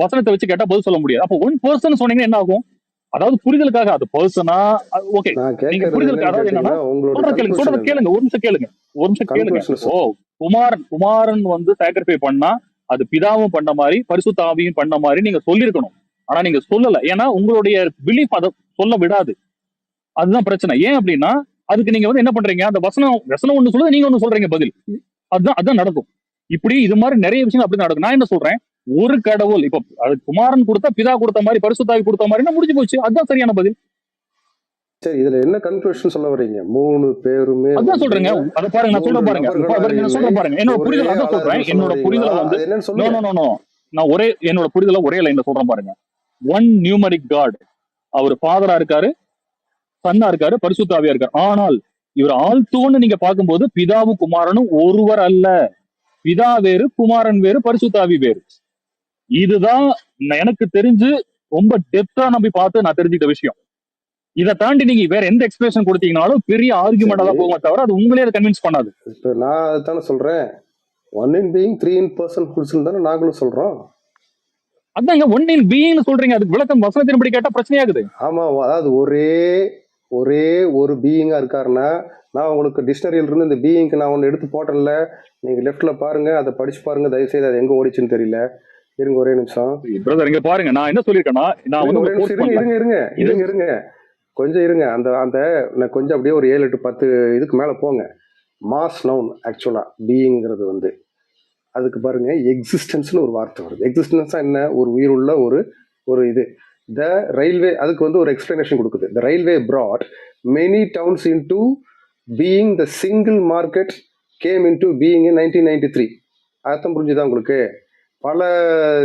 வசனத்தை வச்சு கேட்டா பதில் சொல்ல முடியாது. அப்போ ஒன் பர்சன் சொன்னீங்கன்னா என்ன ஆகும்? அதாவது புரிதலுக்காக அது பர்சனா ஓகே, நான் நீங்க கேட்கறது புரிதலுக்கு என்னன்னு அதாவது என்னன்னா கேட்டீங்கன்னா உங்களோட சொல்றத கேளுங்க, கன்க்ளூஷன் சொல்றத என்ன? கேளுங்க, ஒரு நிமிஷம் கேளுங்க, ஒரு நிமிஷம் கேளுங்க. கன்க்ளூஷன் ஓ, குமாரன் வந்து சாக்ரிஃபை பண்ணா அது பிதாவும் பண்ண மாதிரி பரிசுத்த ஆவியும் பண்ண மாதிரி நீங்க சொல்லியிருக்கணும். ஆனா நீங்க சொல்லல. ஏன்னா உங்களுடைய பிலீஃப் அதை சொல்ல விடாது. அதுதான் பிரச்சனை. ஏன் அப்படின்னா அதுக்கு நீங்க வந்து என்ன பண்றீங்க, அந்த வசனம் வசனம் ஒண்ணு சொல்லுது, நீங்க ஒண்ணு சொல்றீங்க பதில். அதுதான் அதான் நடக்கும். இப்படி இது மாதிரி நிறைய விஷயம் அப்படி நடக்கும். நான் என்ன சொல்றேன், ஒரு கடவுள் இப்ப அது குமாரன் கொடுத்தா பிதா கொடுத்த மாதிரி பரிசுத்தாவி கொடுத்த மாதிரி முடிஞ்சு போச்சு. அதுதான் சரியான பதில். சரி, இதுல என்ன கன்க்ளூஷன் சொல்ல வர்றீங்க? 3 பேருமே அதான் சொல்றேங்க. அத பாருங்க, நான் சொல்றேன் பாருங்க. நான் சொல்றேன் பாருங்க. என்னோட புரிதல் அதான் சொல்றேன். என்னோட புரிதலை வந்து என்னன்னு நோ சொல்லுங்க. நோ நோ நோ நான் என்னோட புரிதலை ஒரே லைன்ல சொல்றேன் பாருங்க. One numeric God. அவர் ஃபாதரா இருக்காரு, சன்னா இருக்காரு, பரிசுத்தாவியா இருக்காரு. ஆனால் இவர் ஆழ்த்தோன்னு நீங்க பார்க்கும்போது பிதாவும் குமாரனும் ஒருவர் அல்ல. பிதா வேறு, குமாரன் வேறு, பரிசுத்தாவி வேறு. இதுதான் எனக்கு தெரிஞ்சு ரொம்ப டெப்தா நம்பி பார்த்து நான் தெரிஞ்சுக்கிட்ட விஷயம். இதை தாண்டி நீங்க வேற எந்த எக்ஸ்பிரஷன் கொடுத்தீங்கனாலும் பெரிய ஆர்குமெண்டா தான் போகுமே தவிர அது உங்களே அதை கன்வின்ஸ் பண்ணாது. இப்ப நான் அதுதானே சொல்றேன், one in being three in person குடிச்சு தானே நாங்களும் சொல்றோம். அதாங்க ஒன் இன் பீயிங் சொல்றீங்க, அதுக்கு விளக்கம் வசனத்தின்படி கேட்டா பிரச்சனையாகுது. ஆமா, அதாவது ஒரே ஒரு பீயிங்கா இருக்காருன்னா, நான் உங்களுக்கு டிக்ஷனரியில இருந்து இந்த பீயிங்க்கு நான் ஒன்று எடுத்து போட்டேன்ல, நீங்க லெஃப்ட்ல பாருங்க, அதை படிச்சு பாருங்க தயவு செய்து. அது எங்க ஓடிச்சுன்னு தெரியல. இருங்க ஒரே நிமிஷம். பிரதர் இங்க பாருங்க, நான் என்ன சொல்லிருக்கேன்னா, நான் வந்து இருங்க கொஞ்சம் இருங்க. அந்த அந்த நான் கொஞ்சம் அப்படியே ஒரு 7 8 10 இதுக்கு மேல போங்க. மாஸ் நவுன் ஆக்சுவலா பீயிங்கிறது வந்து அதுக்கு பாருங்க எக்ஸிஸ்டன்ஸ்னு ஒரு வார்த்தை வருது. எக்ஸிஸ்டன்ஸா என்ன? ஒரு உயிருள்ள ஒரு இது. த ரயில்வே அதுக்கு வந்து ஒரு எக்ஸ்பிளனேஷன் கொடுக்குது. The railway brought many towns into being. the single market came into being in 1993. அர்த்தம் புரிஞ்சுதா உங்களுக்கு? பல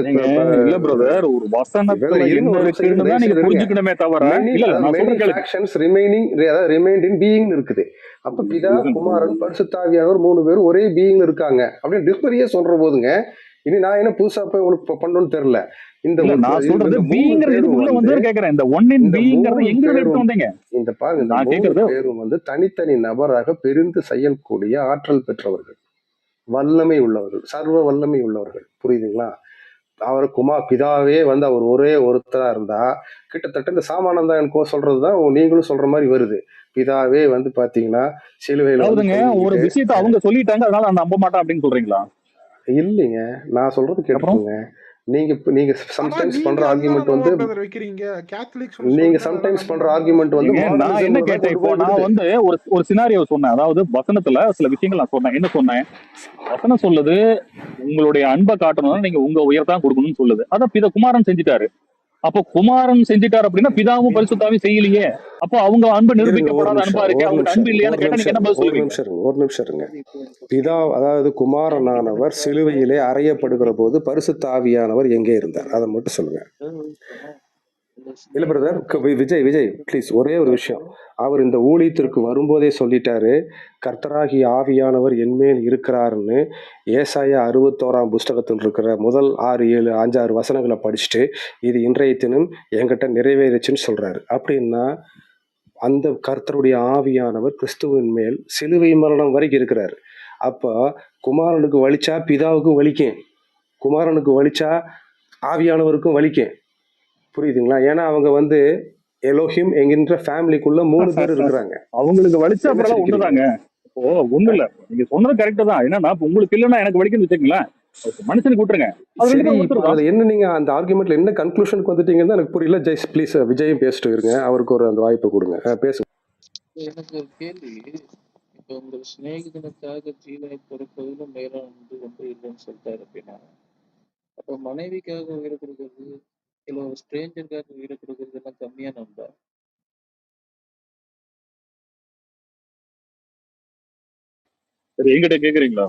இல்ல பிரதர், ஒரு வசனத்துல என்ன இருக்குன்னு தான் நீங்க புரிஞ்சுக்கணுமே தவிர remained in being இருக்குது. அப்ப பிதா, குமாரன், பரிசுத்தாவியானவர் 3 பேரும் ஒரே பீயிங்ல இருக்காங்க அப்படின்னு டிஸ்பரியே சொல்ற போதுங்க. இனி நான் என்ன புதுசா போய் உங்களுக்கு பண்ணணும்னு தெரியல. இந்த நான் சொல்றது பீயிங்கிறது உள்ள வந்து கேக்குறேன். இந்த ஒன் இன் பீயிங்கிறது எங்க எடுத்து வந்தீங்க? இந்த பாருங்க, இந்த 3 பேரும் வந்து தனித்தனி நபராக பெருந்து செய்யக்கூடிய ஆற்றல் பெற்றவர்கள், வல்லமை உள்ளவர்கள், சர்வ வல்லமை உள்ளவர்கள். புரியுதுங்களா? அவர் பிதாவே வந்து அவர் ஒரே ஒருத்தரா இருந்தா கிட்டத்தட்ட இந்த சாமானந்தான் சொல்றதுதான் நீங்களும் சொல்ற மாதிரி வருது. பிதாவே வந்து பாத்தீங்கன்னா சிலுவையில ஒரு விஷயத்தை அவங்க சொல்லிட்டாங்க, அதனால நான் நம்ப மாட்டேன் அப்படின்னு சொல்றீங்களா? இல்லைங்க, நான் சொல்றது கேட்டுக்கோங்க. நீங்க சம்டைம்ஸ் பண்ற ஆர்குமெண்ட் வந்து நீங்க சம்டைம்ஸ் பண்ற ஆர்குமெண்ட் வந்து நான் என்ன கேட்டேன், இப்போ நான் வந்து ஒரு சினாரியோ சொன்னேன். அதாவது வசனத்துல சில விஷயங்கள் நான் சொன்னேன். என்ன சொன்னேன்? வசனம் சொல்லுது உங்களுடைய அன்பை காட்டணும்னா நீங்க உங்க உயர்தான் கொடுக்கணும்னு சொல்லுது. அதான் பிதா குமாரன் செஞ்சுட்டாரு. அப்போ குமாரன் செஞ்சுட்டாரு அப்படின்னா பிதாவும் பரிசுத்தாவும் செய்யலையே. அப்போ அவங்க அன்பு நிரூபிக்கப்படாத அன்பா இருக்கு, அவங்க அன்பு இல்லையான்னு கேட்டா நீங்க என்ன பதில் சொல்லுவீங்க? ஒரு நிமிஷம் இருங்க. பிதா அதாவது குமாரனானவர் சிலுவையிலே அறையப்படுகிற போது பரிசுத்தாவியானவர் எங்கே இருந்தார்? அதை மட்டும் சொல்லுங்க. இல்ல பிரதர், விஜய் ப்ளீஸ் ஒரே ஒரு விஷயம். அவர் இந்த ஊழியத்திற்கு வரும்போதே சொல்லிட்டாரு, கர்த்தராகி ஆவியானவர் என்மேல் இருக்கிறாருன்னு. ஏசாயா 61ஆம் புஸ்தகத்தில் இருக்கிற முதல் 6 7 5 6 வசனங்களை படிச்சுட்டு இது இன்றைய தினம் என்கிட்ட நிறைவேறுச்சுன்னு சொல்றாரு. அப்படின்னா அந்த கர்த்தருடைய ஆவியானவர் கிறிஸ்துவின் மேல் சிலுவை மரணம் வரைக்கும் இருக்கிறாரு. அப்போ குமாரனுக்கு வலிச்சா பிதாவுக்கும் வலிக்கும், குமாரனுக்கு வலிச்சா ஆவியானவருக்கும் வலிக்கும். புரியுதுங்களா? ஏன்னா அவங்க வந்து எலோஹிம் என்கின்ற ஃபேமிலிக்குள்ள 3 பேர் இருக்கிறாங்க. அவங்களுக்கு வலிச்சா அப்புறம் ஒண்ணுதாங்க. ஓ ஒண்ணு இல்ல, நீங்க சொன்னது கரெக்ட் தான். என்னன்னா உங்களுக்கு இல்லைன்னா எனக்கு வலிக்குன்னு வச்சுக்கீங்களேன், மனுஷனுக்கு விட்டுருங்க. அதுல என்ன நீங்க அந்த ஆர்குமெண்ட்ல என்ன கன்க்ளூஷனுக்கு வந்துட்டீங்கன்னு எனக்கு புரியல. ஜெய் ப்ளீஸ் விஜயும் பேசிட்டு இருங்க, அவருக்கு ஒரு அந்த வாய்ப்பு கொடுங்க, பேசுங்க. எனக்கு ஒரு கேள்வி. இப்ப உங்க சிநேகிதனுக்காக ஜீவனை பொறுப்பதிலும் நேரம் வந்து ஒன்று இல்லைன்னு சொல்லிட்டாரு அப்படின்னா, அப்ப மனைவிக்காக உயிரை கொடுக்கறது இல்ல ஒரு ஸ்ட்ரேஞ்சருக்காக உயிரை கொடுக்கறது எல்லாம் கம்மியா நம்ப? சரி, எங்கிட்ட கேக்குறீங்களா?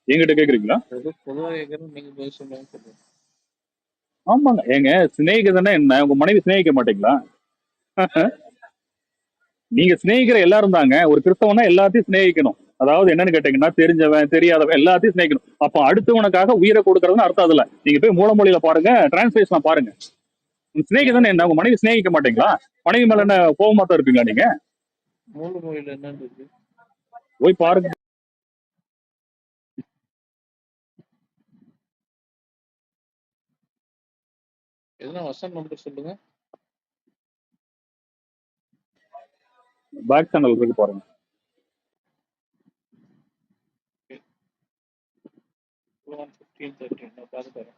எங்கிட்ட கேக்குறீங்களா? பொதுவா கேட்கறேன், நீங்க பதில் சொல்லுங்க. ஆமாங்க, ஏங்க சிநேகிதனா என்ன? உங்க மனைவி சிநேகிக்க மாட்டீங்களா? நீங்க சிநேகிக்கிற எல்லாரும் தாங்க. ஒரு கிறிஸ்தவனா எல்லாத்தையும் சிநேகிக்கணும். அதாவது என்னன்னு கேட்டீங்கன்னா, தெரிஞ்சவன் தெரியாதவன் எல்லாத்தையும் சிநேகிக்கணும். அப்ப அடுத்தவனுக்காக உயிரை கொடுக்கறதுன்னு அர்த்தம் அதுல. நீங்க போய் மூலமொழியில பாருங்க, டிரான்ஸ்லேஷன் பாருங்க. சிநேகிதன் என்ன? உங்க மனைவி சிநேகிக்க மாட்டீங்களா? மனைவி மேல என்ன கோபமா தான் இருப்பீங்களா நீங்க? மூலமொழியில என்னன்னு போய் பாருங்க. எதுனா வசனம் நம்பர் சொல்லுங்க. பேக் சேனல் இருக்கு பாருங்க. Okay. 15:13 நான் பார்த்து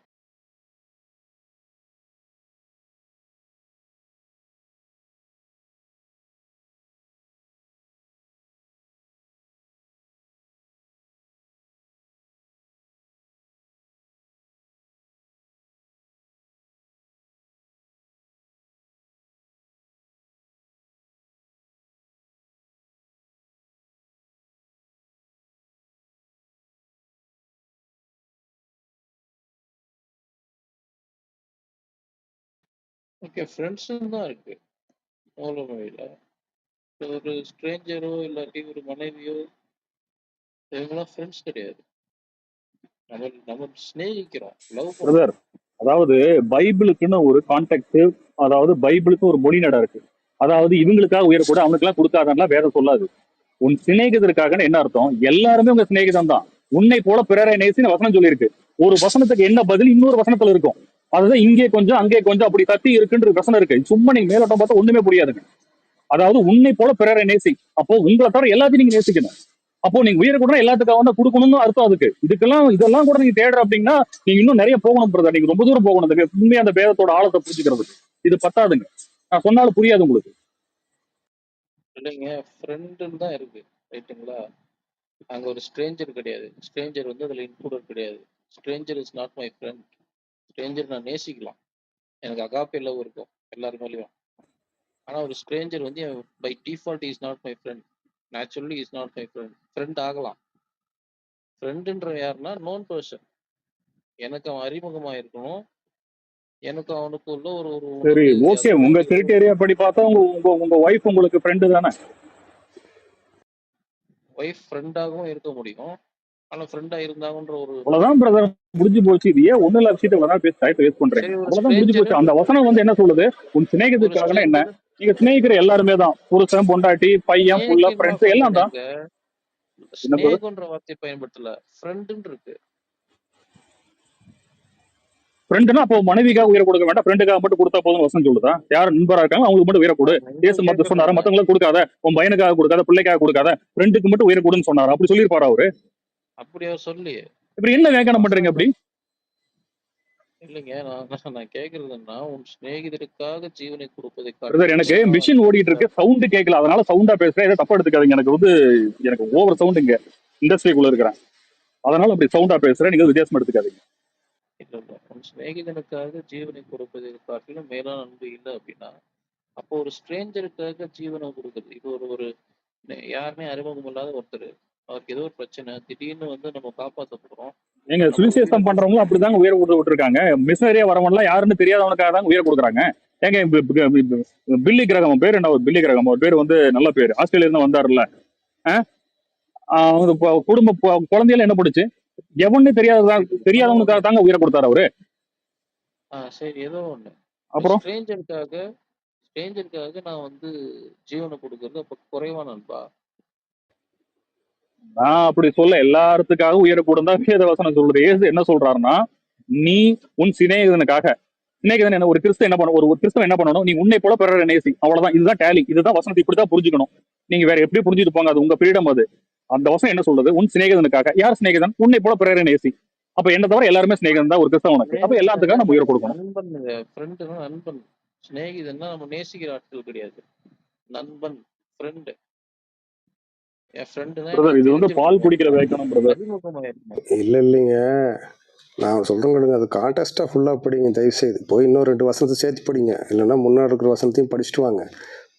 ஓகே. ஃப்ரெண்ட்ஸுன்னு தான் இருக்கு மூல மொழியில. ஒரு ஸ்ட்ரேஞ்சரோ இல்லாட்டி ஒரு மனைவியோ இவங்கெல்லாம் ஃப்ரெண்ட்ஸ் கிடையாது. நம்ம நம்ம சிநேகிக்கிறோம், லவ் பண்றோம். பிரதர், அதாவது பைபிளுக்குன்னு ஒரு கான்டெக்ட், அதாவது பைபிளுக்கு ஒரு மொழி நட இருக்கு. அதாவது இவங்களுக்காக உயரக்கூட அவனுக்கு கொடுக்காதான் வேதம் சொல்லாது. உன் சிநேகிதருக்காக என்ன அர்த்தம்? எல்லாருமே உங்க சிநேகிதம் தான். உன்னை போல பிறரை நேசின்னு வசனம் சொல்லியிருக்கு. ஒரு வசனத்துக்கு என்ன பதில் இன்னொரு வசனத்துல இருக்கும். அதுதான் இங்கே கொஞ்சம் அங்கே கொஞ்சம் அப்படி தத்தி இருக்குன்ற வசனம் இருக்கு. சும்மா நீங்க மேலோட்டம் பார்த்தா ஒண்ணுமே புரியாதுங்க. அதாவது உன்னை போல பிறரை நேசி, அப்போ உங்களை தவிர எல்லாத்தையும் நீங்க நேசிக்கணும். அப்போ நீங்க உயிரை கூட எல்லாத்துக்காக வந்து கொடுக்கணும்னு அர்த்தம் அதுக்கு. இதெல்லாம் கூட நீங்க தேடுற அப்படின்னா நீங்க இன்னும் நிறைய போகணும் பிரதர். நீங்க ரொம்ப தூரம் போகணும் உண்மையா அந்த பேதத்தோட ஆழத்தை புரிஞ்சுக்கிறதுக்கு. இது பத்தாதுங்க. நான் சொன்னாலும் புரியாது உங்களுக்கு. இல்லைங்க, ஃப்ரெண்டுன்னு தான் இருக்கு. ரைட்டுங்களா? அங்க ஒரு ஸ்ட்ரேஞ்சர் கிடையாது. ஸ்ட்ரேஞ்சர் வந்து அதுல இன்க்ளூடட் கிடையாது. Stranger is not my friend. Stranger நான் நேசிக்கலாம். எனக்கு அகாப்பே லவ் இருக்கும் எல்லாரு மேலேயும். ஆனா ஒரு ஸ்ட்ரேஞ்சர் வந்து by default is not my friend. Naturally is not my friend. Friend ஆகலாம். ஃப்ரெண்டுன்ற யாருன்னா நோன் பர்சன். எனக்கு அவன் அறிமுகமா இருக்கணும். எனக்கு அவனுக்குள்ள ஒரு ஒரு சரி, உணர்வு ஓகே. உங்க வித்தியாசம். கிரிட்டேரியா படி பார்த்தா உங்க உங்க உங்க ஒய்ஃப் உங்களுக்கு ஃப்ரெண்டு தானே? ஒய்ஃப் ஃப்ரெண்டாகவும் இருக்க முடியும். ஆனா ஃப்ரெண்டா இருந்தாங்கன்ற ஒரு அவ்வளவுதான் பிரதர், முடிஞ்சு போச்சு. இது ஏன் ஒண்ணு இல்ல விஷயத்தை இவ்வளவு பேசி டைப் வேஸ்ட் பண்றீங்க? சரி. ஒரு அவ்வளவுதான், முடிஞ்சு போச்சு. ஸ்ட்ரேஞ்சர் அந்த வசனம் வந்து என்ன சொல்லுது? உன் ஒரு சிநேகிதத்துக்காகனா என்ன? ஸ்ட்ரேஞ்சர் நீங்க சிநேகிக்கிற எல்லாருமே தான். புருஷன், பொண்டாட்டி, பையன், புள்ள, ஸ்நேகின்லாம் ஃப்ரெண்ட்ஸ் எல்லாம் தான். சொல்லலைங்க. என்ன பிரதர்? ஸ்நேகன்ற வார்த்தையை பயன்படுத்தல. ஃப்ரெண்டுன்னு இருக்கு. ஃப்ரெண்டுனா அப்போ மனைவிக்காக உயிரை கொடுக்க வேண்டாம், ஃப்ரெண்டுக்காக மட்டும் கொடுத்தா போதும் வசனம் சொல்லுதா? யார் நண்பரா இருக்காங்க அவங்களுக்கு மட்டும் உயிரை கொடு. நான் ஏசு இன்னும் மத்த சொன்னாரா? கேட்கறேன். மத்தவங்களுக்கு கொடுக்காத, உன் பையனுக்காக கொடுக்காத, பிள்ளைக்காக கொடுக்காத, ஃப்ரெண்டுக்கு மட்டும் உயிரை கொடுன்னு சொன்னாரா? அப்படி சொல்லியிருப்பாரா அவரு? அப்படி அவர் சொல்லலையே. இப்படி என்ன வியாக்கியானம் பண்றீங்க வசனம் அப்படி? தான். இல்லைங்க, நான் நான் நான் கேட்கறதுன்னா உன் சிநேகிதருக்காக ஜீவனை கொடுப்பதை பிரதர், காட்டிலும் எனக்கு மேலான மிஷின் ஓடிட்டு இருக்கு, சவுண்ட் கேட்கல, அதனால சவுண்டா பேசுறேன். எதை தப்பா எடுத்துக்காதீங்க. எனக்கு வந்து எனக்கு ஓவர் சவுண்ட் இங்க இண்டஸ்ட்ரிக்குள்ள இருக்கிறேன், அதனால அப்படி சவுண்டா பேசுறேன். நீங்க வித்தியாசமா எடுத்துக்காதீங்க. இல்ல இல்ல உன் சிநேகிதனுக்காக ஜீவனை கொடுப்பதை காட்டிலும் மேலான அன்பு இல்லை அப்படின்னா அப்போ ஒரு ஸ்ட்ரேஞ்சருக்காக ஜீவனை கொடுக்குறது இது ஒரு ஒரு யாருமே அறிமுகம் இல்லாத ஒருத்தர். அவருக்கு ஏதோ ஒரு பிரச்சனை, திடீர்னு வந்து நம்ம காப்பாற்ற போறோம். எங்க நம்ம உயிரை சுவிசேஷம் பண்றவங்களும் அப்படிதாங்க உயிரை கொடுத்து விட்டுருக்காங்க. மிஷனரியா வரவன்லாம் யாருன்னு தெரியாதவனுக்காக தாங்க உயிரை கொடுக்குறாங்க. ஏங்க பில்லி கிரகம், அவன் பேர் என்ன? ஒரு பில்லி கிரகம், ஒரு பேர் வந்து நல்ல பேர், ஆஸ்திரேலியா இருந்து வந்தாருல்ல. அஹ்? அவங்க குடும்ப குழந்தையில என்ன பண்ணுச்சு? எவன்னு தெரியாதவனுக்காக தாங்க உயிரை கொடுத்தாரு அவரு. சரி, ஏதோ ஒண்ணு. அப்புறம் ஸ்ட்ரேஞ்சருக்காக ஸ்ட்ரேஞ்சருக்காக நான் வந்து ஜீவனை கொடுக்கறது அப்ப குறைவான அன்பா? நான் அப்படி சொல்ல, எல்லாத்துக்காக உயிரை கொடுந்தா வேத வசனம் சொல்றது. ஏசு என்ன சொல்றாருன்னா, நீ உன் சிநேகிதனுக்காக. சிநேகிதன் என்ன? ஒரு கிறிஸ்து என்ன பண்ண ஒரு ஒரு கிறிஸ்தவன் என்ன பண்ணணும்? நீ உன்னை போல பிறரை நேசி. அவ்வளவுதான். இதுதான் டேலி. இதுதான் வசனத்தை இப்படிதான் புரிஞ்சுக்கணும். நீங்க வேற எப்படி புரிஞ்சுட்டு போங்க, அது உங்க ஃப்ரீடம். அது அந்த வசனம் என்ன சொல்றது? உன் சிநேகிதனுக்காக. யார் சிநேகிதன்? உன்னை போல பிறரை நேசி. அப்ப என்ன தவிர எல்லாருமே சிநேகிதன் தான் ஒரு கிறிஸ்தவனுக்கு. அப்ப சிநேகிதன்னா எல்லாத்துக்காக நம்ம உயிரை கொடுக்கணும். நண்பன். ஃப்ரெண்டுன்னா நண்பன். சிநேகிதன்னா நம்ம நேசிக்கிற ஆட்கள் கிடையாது. நண்பன், ஃப்ரெண்டு. என் ஃப்ரெண்டுனா பிரதர், எனக்கு இது வந்து பால் தெரிஞ்சிருக்கணும், குடிக்கிற வைக்கணும் பிரதர். அறிமுகமா இருக்கணும். இல்லை இல்லைங்க, நான் சொல்கிறேன் கேளுங்க. அது கான்டெஸ்ட்டாக ஃபுல்லாக படிங்க தயவுசெய்து. போய் இன்னும் 2 வசனத்தை சேர்த்து படிங்க. இல்லைன்னா முன்னாடி இருக்கிற வசனத்தையும் படிச்சுட்டு வாங்க.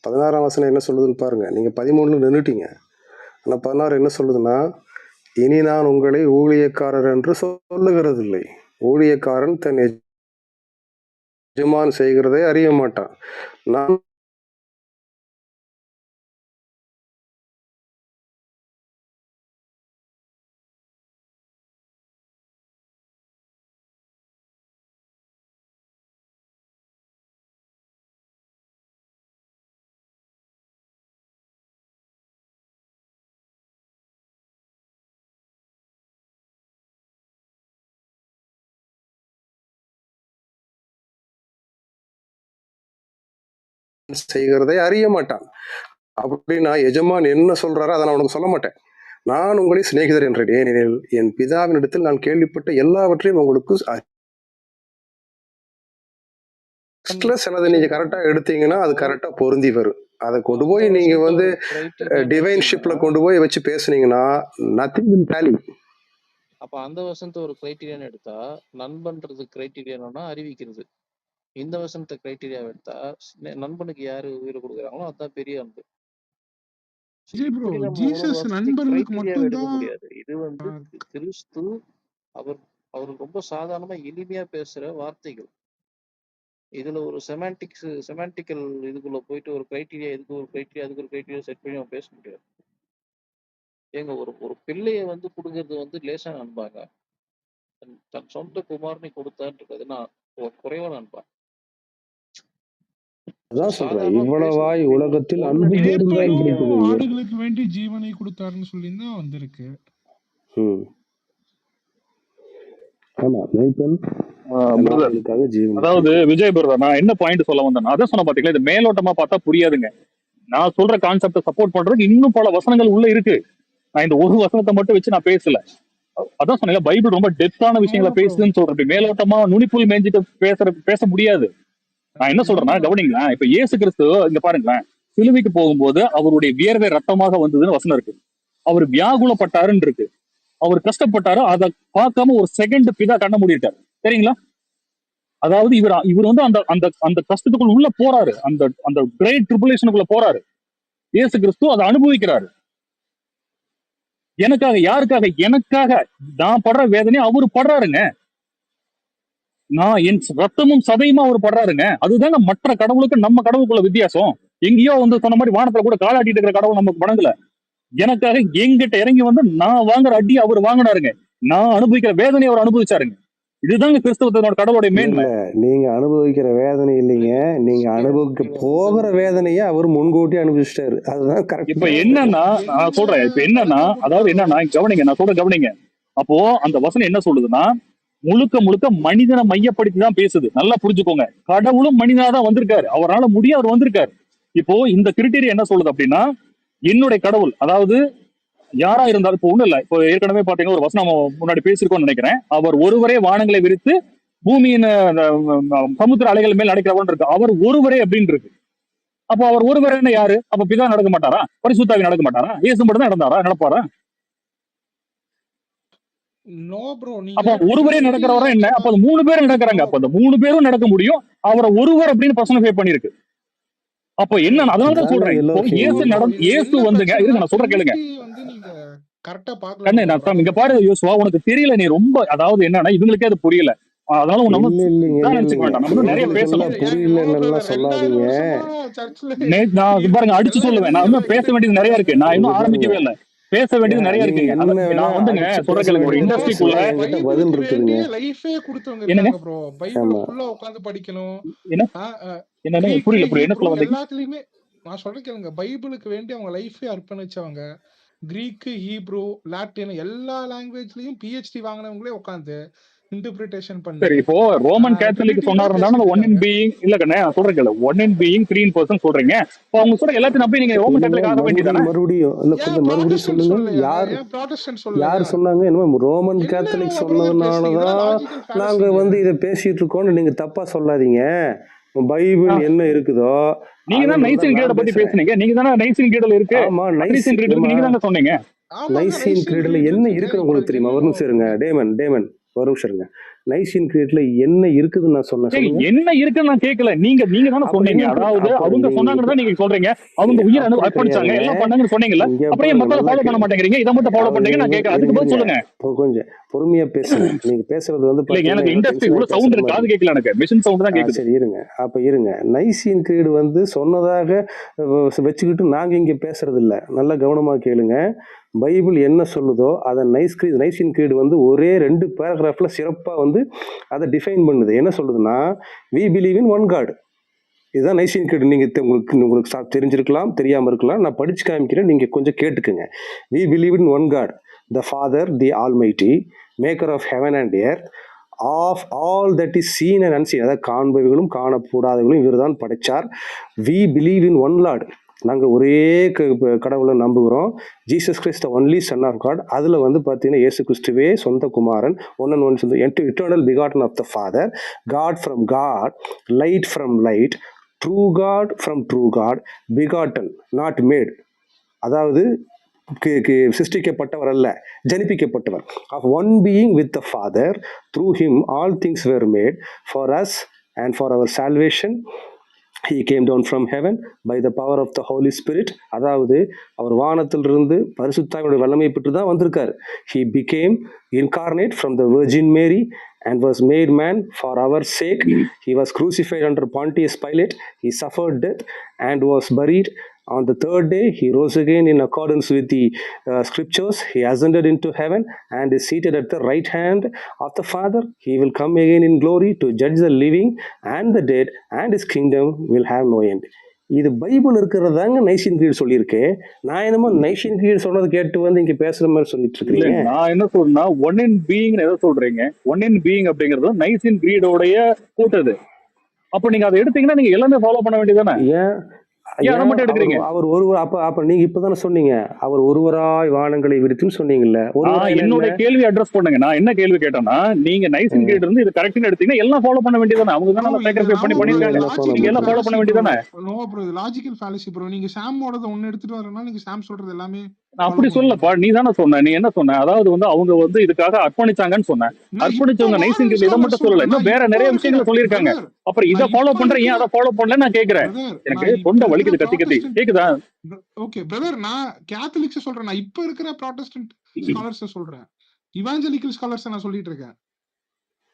16ஆம் வசனம் என்ன சொல்லுதுன்னு பாருங்கள். நீங்கள் 13 நின்றுட்டீங்க. ஆனால் 16 என்ன சொல்லுதுன்னா, இனி நான் உங்களை ஊழியக்காரர் என்று சொல்லுகிறதில்லை. ஊழியக்காரன் தன் எஜமான் செய்கிறதை அறிய மாட்டான். நான் செய்கிறதை அறிய மாட்டான். அப்படின்னா எஜமான் என்ன சொல்றாரோ அதை நான் உனக்கு சொல்ல மாட்டேன். நான் உங்களை சிநேகிதர் என்றேன், ஏனெனில் என் பிதாவினிடத்தில் நான் கேள்விப்பட்ட எல்லாவற்றையும் உங்களுக்கு சிலதை நீங்க கரெக்டா எடுத்தீங்கன்னா அது கரெக்டா பொருந்தி வரும். அதை கொண்டு போய் நீங்க வந்து டிவைன்ஷிப்ல கொண்டு போய் வச்சு பேசுனீங்கன்னா நத்திங் வில் டேலி. அப்ப அந்த வசனத்தை ஒரு கிரைட்டீரியான்னு எடுத்தா, நண்பன்றது கிரைட்டீரியா என்னன்னா அறிவிக்கிறது. இந்த வசனத்தை கிரைட்டீரியா எடுத்தா, நண்பனுக்கு யாரு உயிரை கொடுக்குறாங்களோ அதான் பெரிய அன்பு. விஜய் ப்ரோ, இப்படி நம்ம ஒரு ஜீசஸ் வசனத்தை நண்பர்களுக்கு கிரைட்டீரியாவை எடுக்க மட்டும்தான் முடியாது. இது வந்து கிறிஸ்து அவர் ரொம்ப சாதாரணமா எளிமையா பேசுற வார்த்தைகள். இதுல ஒரு செமாண்டிக்கல் இதுக்குள்ள போயிட்டு ஒரு கிரைட்டீரியா, இதுக்கு ஒரு கிரைட்டீரியா, அதுக்கு ஒரு கிரைட்டீரியா செட் பண்ணி அவன் பேச முடியாது. ஏங்க ஒரு பிள்ளைய வந்து கொடுக்கறது வந்து லேசான அன்பாங்க. தன் சொந்த குமாரனை கொடுத்தான்றது நான் குறைவான அன்பா. அதான் சொல்றேன், சாதாரணமா இவ்வளவாய் பேசுறது உலகத்தில் ஒரு அன்பு நடிகை கூர்ந்தான்னு மேற்படியும் இருக்குது. ஆடுகளுக்கு வேண்டி ஜீவனை கொடுத்தாருன்னு சொல்லி தான் வந்திருக்கு. ஆமா, மேய்ப்பன் brother, நாய்களுக்காக ஜீவனை அதாவது கொடுக்கிறான். விஜய் பிரதர், நான் என்ன பாயிண்ட் சொல்ல வந்தேன் அதான் சொன்ன பாத்தீங்களா, இது மேலோட்டமா பார்த்தா புரியாதுங்க. நான் சொல்ற கான்செப்டை சப்போர்ட் பண்றதுக்கு இன்னும் பல வசனங்கள் உள்ள இருக்கு. நான் இந்த ஒரு வசனத்தை மட்டும் வச்சு நான் பேசல. அதான் சொன்னேன், பைபிள் ரொம்ப டெப்தான விஷயங்களை ஆமா bro. பேசுதுன்னு சொல்றேன். மேலோட்டமா நுனிப்புல் மேய்ஞ்சிட்டு பேச முடியாது. நான் என்ன சொல்றேன்னா, ஆமா. கவனிங்களேன், இப்ப இயேசு கிறிஸ்து இங்க பாருங்களேன், சிலுவைக்கு போகும்போது அவருடைய வியர்வை ரத்தமாக வந்ததுன்னு வசனம் இருக்கு. அவர் வியாகுலப்பட்டாருன்னு இருக்கு. அவர் கஷ்டப்பட்டாரு, அதை பார்க்காம ஒரு செகண்ட் பிதா கண்ண மூடிட்டாரு. சரிங்களா? அதாவது இவர் வந்து அந்த அந்த அந்த கஷ்டத்துக்குள்ள உள்ள போறாரு, அந்த அந்த கிரேட் ட்ரிபுலேஷனுக்குள்ள போறாரு. இயேசு கிறிஸ்து அதை அனுபவிக்கிறாரு. எனக்காக, யாருக்காக? எனக்காக. நான் படுற வேதனை அவரு படுறாருங்க. நான் என் ரத்தமும் சதையுமா அவர் படுறாருங்க. அதுதாங்க மற்ற கடவுளுக்கு நம்ம கடவுளுக்குள்ள வித்தியாசம். எங்கேயோ வந்து சொன்ன மாதிரி வானத்துல கூட காலாட்டிட்டு இருக்கிற கடவுள் நமக்கு வணங்கல. எனக்காக எங்கிட்ட இறங்கி வந்து நான் வாங்குற அடி அவர் வாங்கினாருங்க. நான் அனுபவிக்கிற வேதனை அவர் அனுபவிச்சாருங்க. இதுதாங்க கிறிஸ்தவத்தோட கடவுளுடைய மேன்மை. இல்ல, நீங்க அனுபவிக்கிற வேதனை இல்லைங்க, நீங்க அனுபவிக்க போகிற வேதனையை அவர் முன்கூட்டி அனுபவிச்சிட்டாரு. அதுதான் கரெக்ட். இப்ப என்னன்னா, நான் சொல்றேன், இப்ப என்னன்னா, அதாவது என்னன்னா, கவனிங்க, நான் சொல்ற கவனிங்க. அப்போ அந்த வசனம் என்ன சொல்லுதுன்னா, முழுக்க முழுக்க மனிதனை மையப்படுத்தி தான் பேசுது. நல்லா புரிஞ்சுக்கோங்க. கடவுளும் மனிதனா தான் வந்திருக்காரு. அவரால முடிய அவர் வந்திருக்காரு. இப்போ இந்த கிரிட்டீரியா என்ன சொல்லுது அப்படின்னா, என்னுடைய கடவுள், அதாவது யாரா இருந்தாலும், இப்போ ஒண்ணும் இல்ல, இப்போ ஏற்கனவே பாத்தீங்கன்னா ஒரு வசனம் முன்னாடி பேசியிருக்கோம்னு நினைக்கிறேன். அவர் ஒருவரே வானங்களை விரித்து பூமியின் சமுத்திர அலைகள் மேல் நடக்கிறவன் இருக்கு. அவர் ஒருவரே அப்படின்னு இருக்கு. அப்போ அவர் ஒருவரே யாரு? அப்ப பிதா நடக்க மாட்டாரா? பரிசுத்தாவி நடக்க மாட்டாரா? இயேசு மட்டும் தான் நடப்பாரா? நோ ப்ரோ, அப்ப நீங்க ஒருவரே நடக்கிறவரா என்ன? அப்ப அது 3 பேரும் நடக்கிறாங்க. அப்ப அந்த 3 பேரும் நடக்க முடியும். அவரை ஒருவர் அப்படின்னு பர்சனிஃபை பண்ணிருக்கு. அப்ப என்ன, அதனாலதான் சொல்றேன், இப்போ இயேசு வந்துங்க, இருங்க நான் சொல்ற கேளுங்க. வந்து நீங்க கரெக்டா பாக்கல கண்ணு, நான் இங்க பாரு யோசுவா, உனக்கு தெரியல, நீ ரொம்ப, அதாவது என்னன்னா இவங்களுக்கே அது புரியல. அதனால நம்ம நினைச்சுக்க வேண்டாம், நம்ம நிறைய பேசலாம். புரியல சொல்லாதீங்க. நான் பாருங்க அடிச்சு சொல்லுவேன், நான் இன்னும் பேச வேண்டியது நிறைய இருக்கு. நான் இன்னும் ஆரம்பிக்கவே இல்லை, பேச வேண்டியது நிறைய இருக்குங்க. நான் வந்துங்க சொல்ற கேளுங்க, ஒரு இண்டஸ்ட்ரிக்குள்ள பதில் இருக்குதுங்க. லைஃபே கொடுத்தவங்க என்னங்க ப்ரோ, பைபிள் ஃபுல்லா உட்கார்ந்து படிக்கணும். என்ன புரியல, என்ன சொல்ல வந்தீங்க? எல்லாத்துலயுமே நான் சொல்றேன் கேளுங்க, பைபிளுக்கு வேண்டி அவங்க லைஃபே அர்ப்பணிச்சவங்க. கிரீக்கு, ஹீப்ரூ, லாட்டின் எல்லா லாங்குவேஜ்லயும் பிஹெச்டி வாங்கினவங்களே உட்காந்து இன்டர்பிரிட்டேஷன் பண்ணி. சரி, இப்போ ரோமன் கேத்தலிக் சொன்னாருன்னா ஒன் இன் பீயிங் இல்ல கண்ணே, நான் சொல்றேன் கேளு, one in being 3 in person சொல்றீங்க. இப்போ அவங்க சொல்ற எல்லாத்தையும் நம்பி நீங்க ரோமன் கேத்தலிக் ஆக வேண்டியதானே? மறுபடியும் சொல்லுங்க, யார் சொன்னாங்க? என்னமோ ரோமன் கேத்தலிக் சொன்னதுனாலதான் நாங்க வந்து இதை பேசிட்டு இருக்கோம்னு நீங்க தப்பா சொல்லாதீங்க. பைபிள் என்ன இருக்குதோ, நீங்க தான் நைசின் கிரீட பத்தி பேசுனீங்க. நீங்க தானே நைசின் கிரீடல இருக்கு. ஆமா, நைசின் கிரீட நீங்க தானே சொன்னீங்க. நைசின் கிரீட்ல என்ன இருக்குன்னு உங்களுக்கு தெரியுமா? ஒரு நிமிஷம் இருங்க டேமன், ஒரு நிமிஷம் இருங்க. நைசின் கிரீட்ல என்ன இருக்குதுன்னு நான் சொன்னேன். என்ன இருக்குன்னு நான் கேட்கல, நீங்க தானே சொன்னீங்க. அதாவது அவங்க சொன்னாங்கன்னு தான் நீங்க சொல்றீங்க. அவங்க உயிரை அர்ப்பணிச்சாங்க, எல்லாம் பண்ணாங்கன்னு சொன்னீங்கல்ல. அப்படியே மத்தத ஃபாலோ பண்ண மாட்டேங்கிறீங்க, இதை மட்டும் ஃபாலோ பண்றீங்க. நான் கேட்க, அதுக்கு பதில் சொல்லுங்க. கொஞ்சம் பொறுமையா பேசுங்க. நீங்க பேசுறது வந்து எனக்கு இண்டஸ்ட்ரி கூட சவுண்ட் இருக்கு, காது கேட்கல, எனக்கு மிஷின் சவுண்ட் தான் கேக்குது. சரி இருங்க, அப்ப இருங்க. நைசின் கிரீடு வந்து சொன்னதாக வச்சுக்கிட்டு நாங்க இங்க பேசுறது இல்ல. நல்லா கவனமா கேளுங்க. பைபிள் என்ன சொல்லுதோ அதை நைசின் கிரீடு வந்து ஒரே 2 பேராகிராஃப்ல சிறப்பா வந்து அதை டிஃபைன் பண்ணுது. என்ன சொல்லுதுன்னா, we believe in one God. இதுதான் நைசின் கிரீடு. நீங்க உங்களுக்கு தெரிஞ்சிருக்கலாம், தெரியாம இருக்கலாம். நான் படிச்சு காமிக்கிறேன், நீங்க கொஞ்சம் கேட்டுக்குங்க. we believe in one God, the Father, the Almighty, maker of heaven and earth, of all that is seen and unseen, அதாவது காண்பவைகளும் காணக்கூடாதவர்களும் இவர் தான் படைச்சார். We believe in one Lord, நாங்கள் ஒரே கடவுளை நம்புகிறோம். Jesus Christ only son of God, அதில் வந்து பார்த்தீங்கன்னா இயேசு கிறிஸ்துவே சொந்த குமாரன், ஒன் அண்ட் ஒன் சொந்த eternal begotten of the Father, God from God, light from light, true God from true God, begotten not made, அதாவது சிருஷ்டிக்கப்பட்டவர் அல்ல, ஜனிப்பிக்கப்பட்டவர். Of one being with the father, through him all things were made, for us and for our salvation he came down from heaven by the power of the Holy Spirit, அதாவது அவர் வானத்திலிருந்து பரிசுத்தாவினுடைய வல்லமை பெற்று தான் வந்திருக்காரு. he became incarnate from the Virgin Mary and was made man for our sake. He was crucified under Pontius Pilate, he suffered death and was buried. On the third day he rose again in accordance with the scriptures. He ascended into heaven and is seated at the right hand of the Father. He will come again in glory to judge the living and the dead, and his kingdom will have no end. இது Bible இருக்கிறதாங்க niacin greet சொல்லியிருக்கு. நான் என்னமோ niacin greet சொன்னது கேட்டு வந்து இங்க பேசுற மாதிரி சொல்லிட்டு இல்ல இருக்கீங்க. நான் என்ன சொல்றேன்னா ஒன் இன் பீயிங் எதை சொல்றீங்க? ஒன் இன் பீயிங் அப்படிங்கிறது நைசின் கிரீடோடைய கூட்டது. அப்ப நீங்க அதை எடுத்தீங்கன்னா நீங்க எல்லாமே ஃபாலோ பண்ண வேண்டியதானே? ஏன் ஏன் அதை மட்டும் எடுக்கிறீங்க? அவர் ஒருவர், அப்ப நீங்க இப்பதானே சொன்னீங்க அவர் ஒருவராய் வானங்களை விரித்துன்னு சொன்னீங்கல்ல. என்னோட கேள்வி அட்ரஸ் பண்ணுங்க. நான் என்ன கேள்வி கேட்டேன்னா, நீங்க நைசின் கிரீட் இருந்து இது கரெக்ட்னு எடுத்தீங்கன்னா எல்லாம் ஃபாலோ பண்ண வேண்டியதானே? அவங்க தானே சாக்ரிஃபைஸ் பண்ணிருக்காங்க, நீங்க எல்லாம் ஃபாலோ பண்ண வேண்டியதானே? No bro, logical fallacy bro. நீங்க சாமோடத ஒன்னு எடுத்துட்டு வரனா நீங்க சாம் சொல்றது எல்லாமே நான் அப்படி சொல்லப்பா. நீ தானே சொன்ன, நீ என்ன சொன்ன? அதாவது வந்து அவங்க வந்து இதுக்காக அர்ப்பணிச்சாங்கன்னு சொன்ன. அர்ப்பணிச்சவங்க நைசின் கிரீட் இதை மட்டும் சொல்லல, இன்னும் வேற நிறைய விஷயங்களை சொல்லியிருக்காங்க. அப்புறம் இதை ஃபாலோ பண்றேன், ஏன் அதை ஃபாலோ பண்ணல நான் கேக்குறேன். எனக்கு தொண்டை வலிக்குது கத்தி கத்தி. கேக்குதா? ஓகே பிரதர், நான் கேத்தலிக்ஸ் சொல்றேன், நான் இப்ப இருக்கிற ப்ராட்டஸ்டன்ட் ஸ்காலர்ஸ் சொல்றேன், இவாஞ்சலிக்கல் ஸ்காலர்ஸ் நான் சொல்லிட்டு இருக்கேன்.